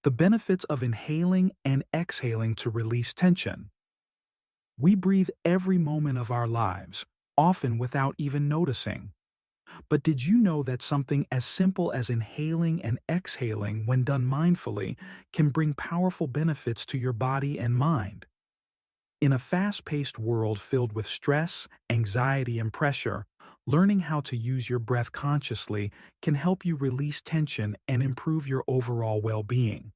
The benefits of inhaling and exhaling to release tension. We breathe every moment of our lives, often without even noticing. But did you know that something as simple as inhaling and exhaling, when done mindfully, can bring powerful benefits to your body and mind? In a fast-paced world filled with stress, anxiety, and pressure, learning how to use your breath consciously can help you release tension and improve your overall well-being.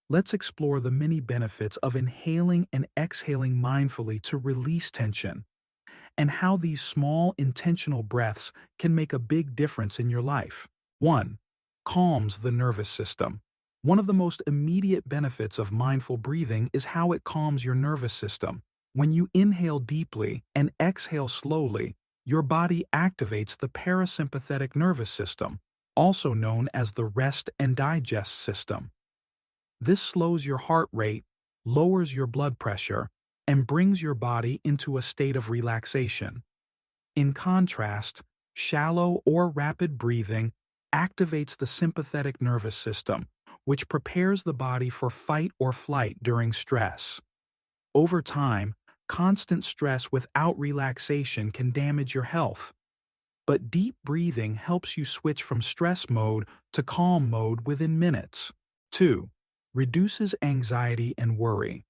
Let's explore the many benefits of inhaling and exhaling mindfully to release tension, and how these small, intentional breaths can make a big difference in your life. 1. Calms the nervous system. One of the most immediate benefits of mindful breathing is how it calms your nervous system. When you inhale deeply and exhale slowly, your body activates the parasympathetic nervous system, also known as the rest and digest system. This slows your heart rate, lowers your blood pressure, and brings your body into a state of relaxation. In contrast, shallow or rapid breathing activates the sympathetic nervous system, which prepares the body for fight or flight during stress. Over time, constant stress without relaxation can damage your health. But deep breathing helps you switch from stress mode to calm mode within minutes. 2. Reduces anxiety and worry.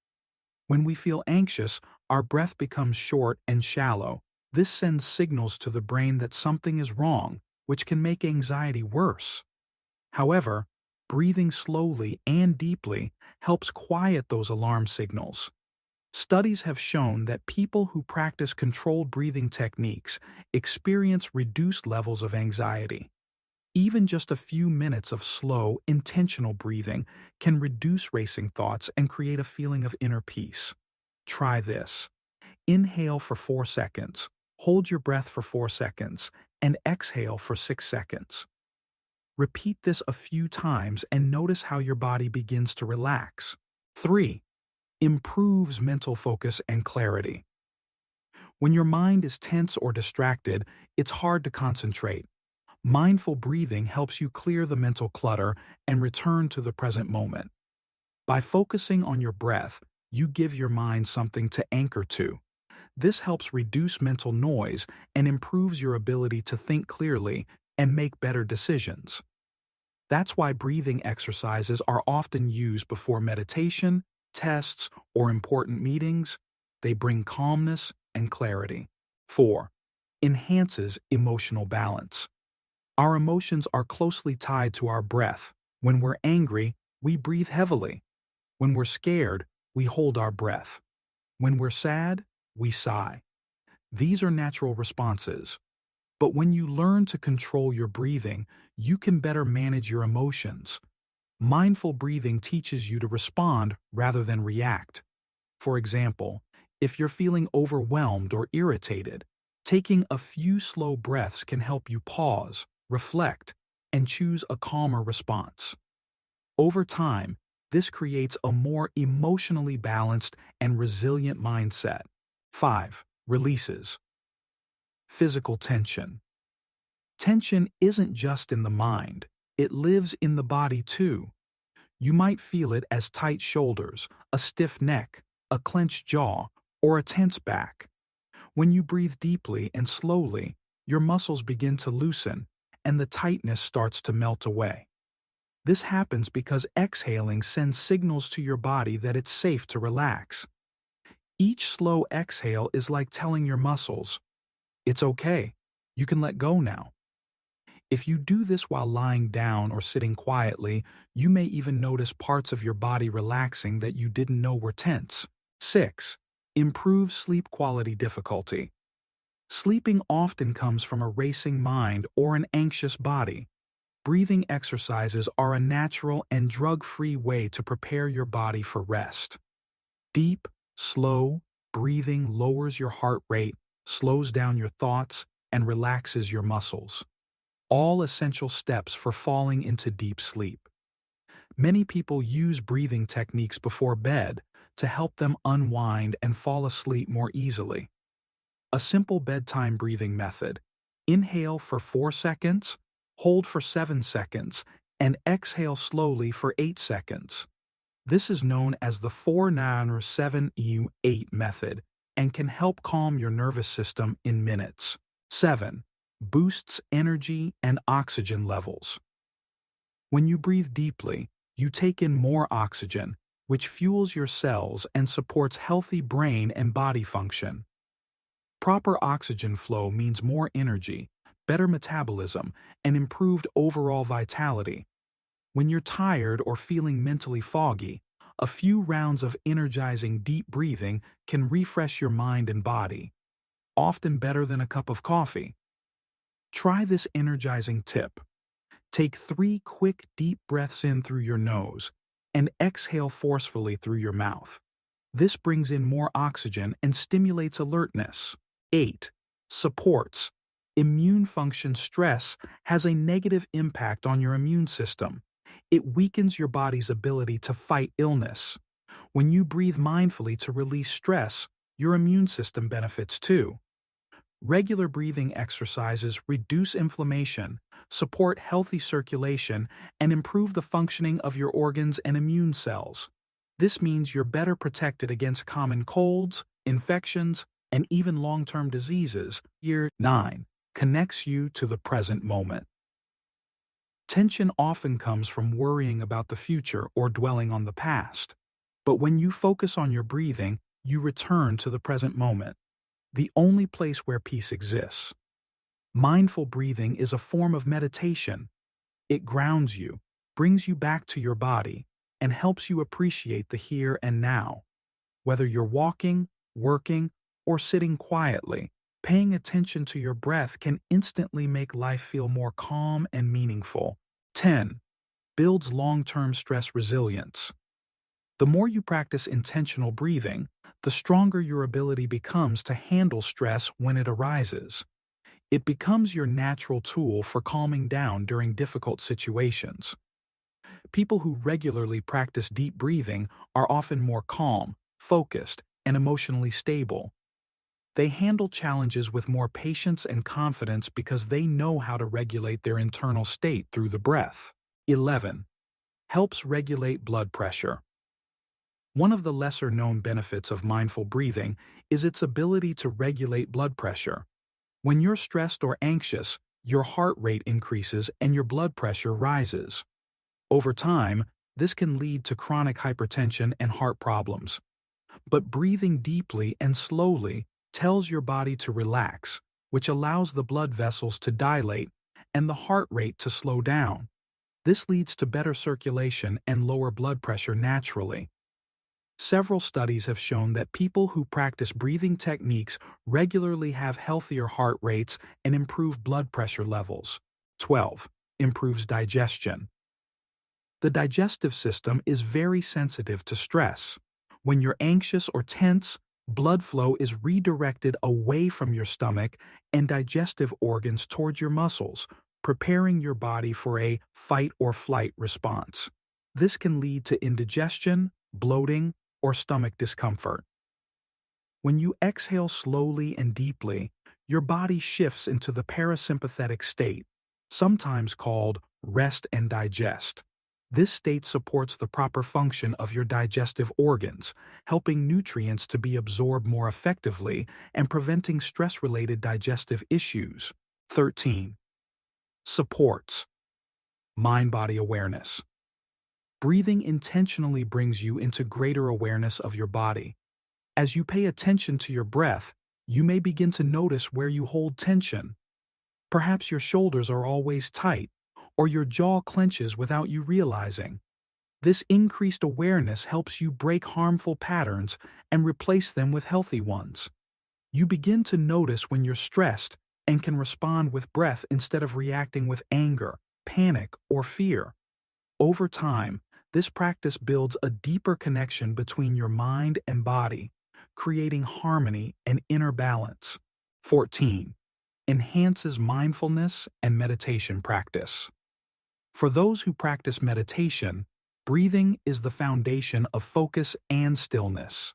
When we feel anxious, our breath becomes short and shallow. This sends signals to the brain that something is wrong, which can make anxiety worse. However, breathing slowly and deeply helps quiet those alarm signals. Studies have shown that people who practice controlled breathing techniques experience reduced levels of anxiety. Even just a few minutes of slow, intentional breathing can reduce racing thoughts and create a feeling of inner peace. Try this. Inhale for 4 seconds, hold your breath for 4 seconds, and exhale for 6 seconds. Repeat this a few times and notice how your body begins to relax. 3. Improves mental focus and clarity. When your mind is tense or distracted, it's hard to concentrate. Mindful breathing helps you clear the mental clutter and return to the present moment. By focusing on your breath, you give your mind something to anchor to. This helps reduce mental noise and improves your ability to think clearly and make better decisions. That's why breathing exercises are often used before meditation, tests, or important meetings. They bring calmness and clarity. 4. Enhances emotional balance. Our emotions are closely tied to our breath. When we're angry, we breathe heavily. When we're scared, we hold our breath. When we're sad, we sigh. These are natural responses. But when you learn to control your breathing, you can better manage your emotions. Mindful breathing teaches you to respond rather than react. For example, if you're feeling overwhelmed or irritated, taking a few slow breaths can help you pause, reflect, and choose a calmer response. Over time, this creates a more emotionally balanced and resilient mindset. 5. Releases physical tension. Tension isn't just in the mind, it lives in the body too. You might feel it as tight shoulders, a stiff neck, a clenched jaw, or a tense back. When you breathe deeply and slowly, your muscles begin to loosen, and the tightness starts to melt away. This happens because exhaling sends signals to your body that it's safe to relax. Each slow exhale is like telling your muscles, "It's okay, you can let go now." If you do this while lying down or sitting quietly, you may even notice parts of your body relaxing that you didn't know were tense. 6. Improves sleep quality difficulty. Sleeping often comes from a racing mind or an anxious body. Breathing exercises are a natural and drug-free way to prepare your body for rest. Deep, slow breathing lowers your heart rate, slows down your thoughts, and relaxes your muscles. All essential steps for falling into deep sleep. Many people use breathing techniques before bed to help them unwind and fall asleep more easily. A simple bedtime breathing method: inhale for 4 seconds, hold for 7 seconds, and exhale slowly for 8 seconds. This is known as the 4-9-7-U-8 method and can help calm your nervous system in minutes. 7. Boosts energy and oxygen levels. When you breathe deeply, you take in more oxygen, which fuels your cells and supports healthy brain and body function. Proper oxygen flow means more energy, better metabolism, and improved overall vitality. When you're tired or feeling mentally foggy, a few rounds of energizing deep breathing can refresh your mind and body, often better than a cup of coffee. Try this energizing tip. Take 3 quick, deep breaths in through your nose and exhale forcefully through your mouth. This brings in more oxygen and stimulates alertness. 8. Supports. Immune function stress has a negative impact on your immune system. It weakens your body's ability to fight illness. When you breathe mindfully to release stress, your immune system benefits too. Regular breathing exercises reduce inflammation, support healthy circulation, and improve the functioning of your organs and immune cells. This means you're better protected against common colds, infections, and even long-term diseases. Year 9 connects you to the present moment. Tension often comes from worrying about the future or dwelling on the past. But when you focus on your breathing, you return to the present moment, the only place where peace exists. Mindful breathing is a form of meditation. It grounds you, brings you back to your body, and helps you appreciate the here and now. Whether you're walking, working, or sitting quietly, paying attention to your breath can instantly make life feel more calm and meaningful. 10. Builds long-term stress resilience. The more you practice intentional breathing, the stronger your ability becomes to handle stress when it arises. It becomes your natural tool for calming down during difficult situations. People who regularly practice deep breathing are often more calm, focused, and emotionally stable. They handle challenges with more patience and confidence because they know how to regulate their internal state through the breath. 11. Helps regulate blood pressure. One of the lesser-known benefits of mindful breathing is its ability to regulate blood pressure. When you're stressed or anxious, your heart rate increases and your blood pressure rises. Over time, this can lead to chronic hypertension and heart problems. But breathing deeply and slowly tells your body to relax, which allows the blood vessels to dilate and the heart rate to slow down. This leads to better circulation and lower blood pressure naturally. Several studies have shown that people who practice breathing techniques regularly have healthier heart rates and improved blood pressure levels. 12. Improves digestion. The digestive system is very sensitive to stress. When you're anxious or tense, blood flow is redirected away from your stomach and digestive organs towards your muscles, preparing your body for a fight or flight response. This can lead to indigestion, bloating, or stomach discomfort. When you exhale slowly and deeply, your body shifts into the parasympathetic state, sometimes called rest and digest. This state supports the proper function of your digestive organs, helping nutrients to be absorbed more effectively and preventing stress-related digestive issues. 13. Supports mind-body awareness. Breathing intentionally brings you into greater awareness of your body. As you pay attention to your breath, you may begin to notice where you hold tension. Perhaps your shoulders are always tight, or your jaw clenches without you realizing. This increased awareness helps you break harmful patterns and replace them with healthy ones. You begin to notice when you're stressed and can respond with breath instead of reacting with anger, panic, or fear. Over time, this practice builds a deeper connection between your mind and body, creating harmony and inner balance. 14. Enhances mindfulness and meditation practice. For those who practice meditation, breathing is the foundation of focus and stillness.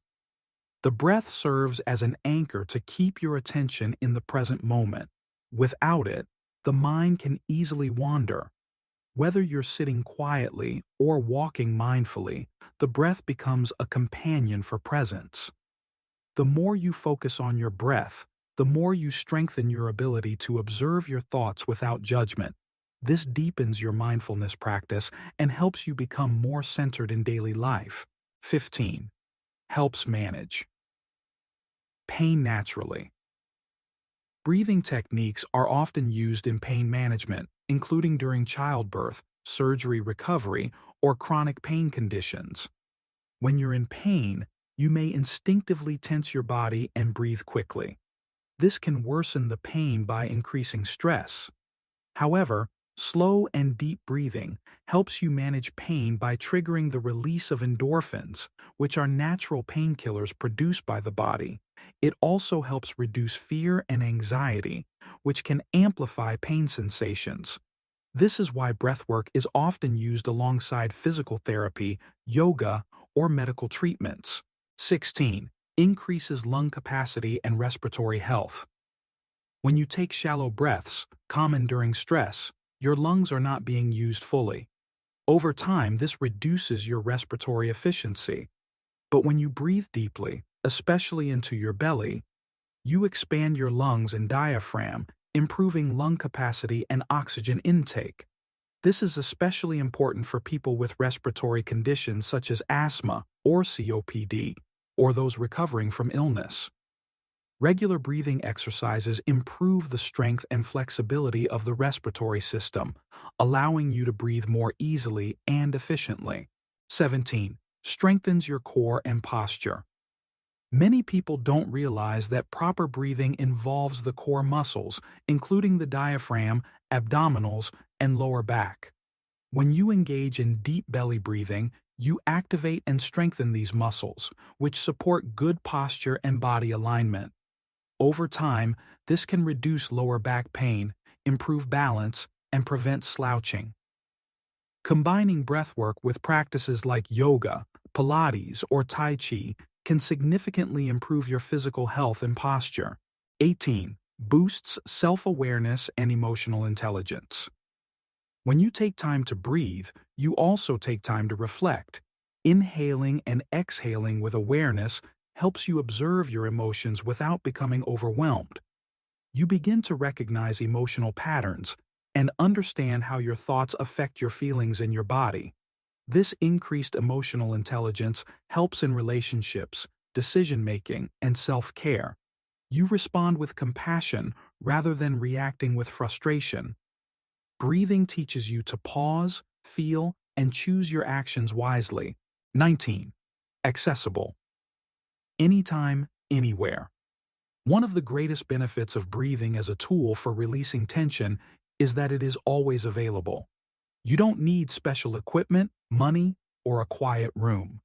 The breath serves as an anchor to keep your attention in the present moment. Without it, the mind can easily wander. Whether you're sitting quietly or walking mindfully, the breath becomes a companion for presence. The more you focus on your breath, the more you strengthen your ability to observe your thoughts without judgment. This deepens your mindfulness practice and helps you become more centered in daily life. 15. Helps manage pain naturally. Breathing techniques are often used in pain management, including during childbirth, surgery recovery, or chronic pain conditions. When you're in pain, you may instinctively tense your body and breathe quickly. This can worsen the pain by increasing stress. However, slow and deep breathing helps you manage pain by triggering the release of endorphins, which are natural painkillers produced by the body. It also helps reduce fear and anxiety, which can amplify pain sensations. This is why breathwork is often used alongside physical therapy, yoga, or medical treatments. 16. Increases lung capacity and respiratory health. When you take shallow breaths, common during stress, your lungs are not being used fully. Over time, this reduces your respiratory efficiency. But when you breathe deeply, especially into your belly, you expand your lungs and diaphragm, improving lung capacity and oxygen intake. This is especially important for people with respiratory conditions such as asthma or COPD, or those recovering from illness. Regular breathing exercises improve the strength and flexibility of the respiratory system, allowing you to breathe more easily and efficiently. 17. Strengthens your core and posture. Many people don't realize that proper breathing involves the core muscles, including the diaphragm, abdominals, and lower back. When you engage in deep belly breathing, you activate and strengthen these muscles, which support good posture and body alignment. Over time, this can reduce lower back pain, improve balance, and prevent slouching. Combining breathwork with practices like yoga, Pilates, or Tai Chi can significantly improve your physical health and posture. 18. Boosts self-awareness and emotional intelligence. When you take time to breathe, you also take time to reflect. Inhaling and exhaling with awareness helps you observe your emotions without becoming overwhelmed. You begin to recognize emotional patterns and understand how your thoughts affect your feelings and your body. This increased emotional intelligence helps in relationships, decision-making, and self-care. You respond with compassion rather than reacting with frustration. Breathing teaches you to pause, feel, and choose your actions wisely. 19. Accessible. Anytime, anywhere. One of the greatest benefits of breathing as a tool for releasing tension is that it is always available. You don't need special equipment, money, or a quiet room.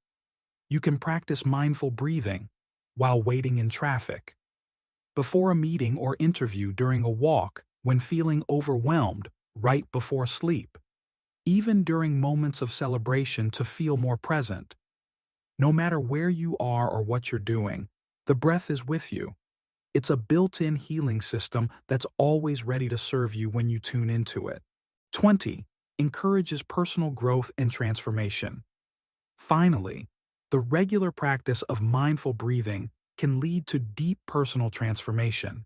You can practice mindful breathing while waiting in traffic, before a meeting or interview, during a walk, when feeling overwhelmed, right before sleep, even during moments of celebration to feel more present. No matter where you are or what you're doing, the breath is with you. It's a built-in healing system that's always ready to serve you when you tune into it. 20. Encourages personal growth and transformation. Finally, the regular practice of mindful breathing can lead to deep personal transformation.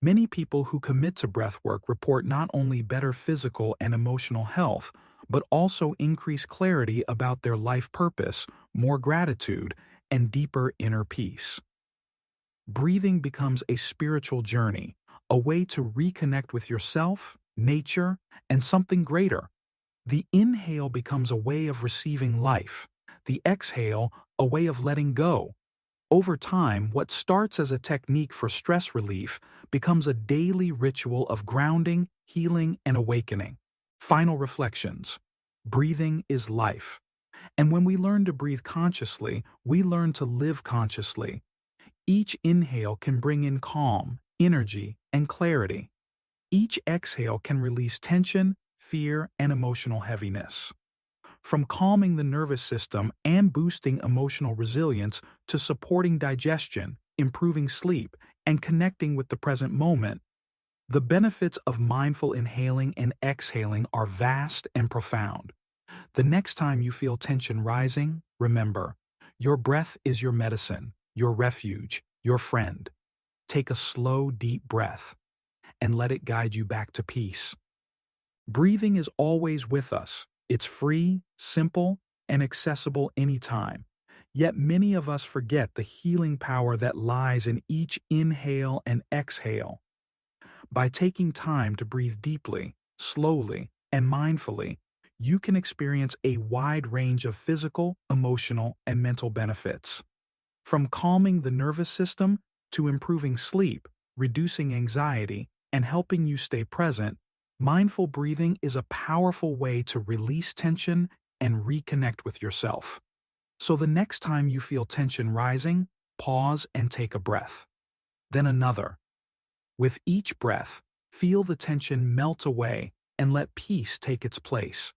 Many people who commit to breathwork report not only better physical and emotional health, but also increased clarity about their life purpose, more gratitude, and deeper inner peace. Breathing becomes a spiritual journey, a way to reconnect with yourself, nature, and something greater. The inhale becomes a way of receiving life, the exhale a way of letting go. Over time, what starts as a technique for stress relief becomes a daily ritual of grounding, healing, and awakening. Final reflections. Breathing is life. And when we learn to breathe consciously, we learn to live consciously. Each inhale can bring in calm, energy, and clarity. Each exhale can release tension, fear, and emotional heaviness. From calming the nervous system and boosting emotional resilience to supporting digestion, improving sleep, and connecting with the present moment, The benefits of mindful inhaling and exhaling are vast and profound. The next time you feel tension rising, remember, your breath is your medicine, your refuge, your friend. Take a slow, deep breath and let it guide you back to peace. Breathing is always with us. It's free, simple, and accessible anytime. Yet many of us forget the healing power that lies in each inhale and exhale. By taking time to breathe deeply, slowly, and mindfully, you can experience a wide range of physical, emotional, and mental benefits. From calming the nervous system to improving sleep, reducing anxiety, and helping you stay present, mindful breathing is a powerful way to release tension and reconnect with yourself. So the next time you feel tension rising, pause and take a breath. Then another. With each breath, feel the tension melt away and let peace take its place.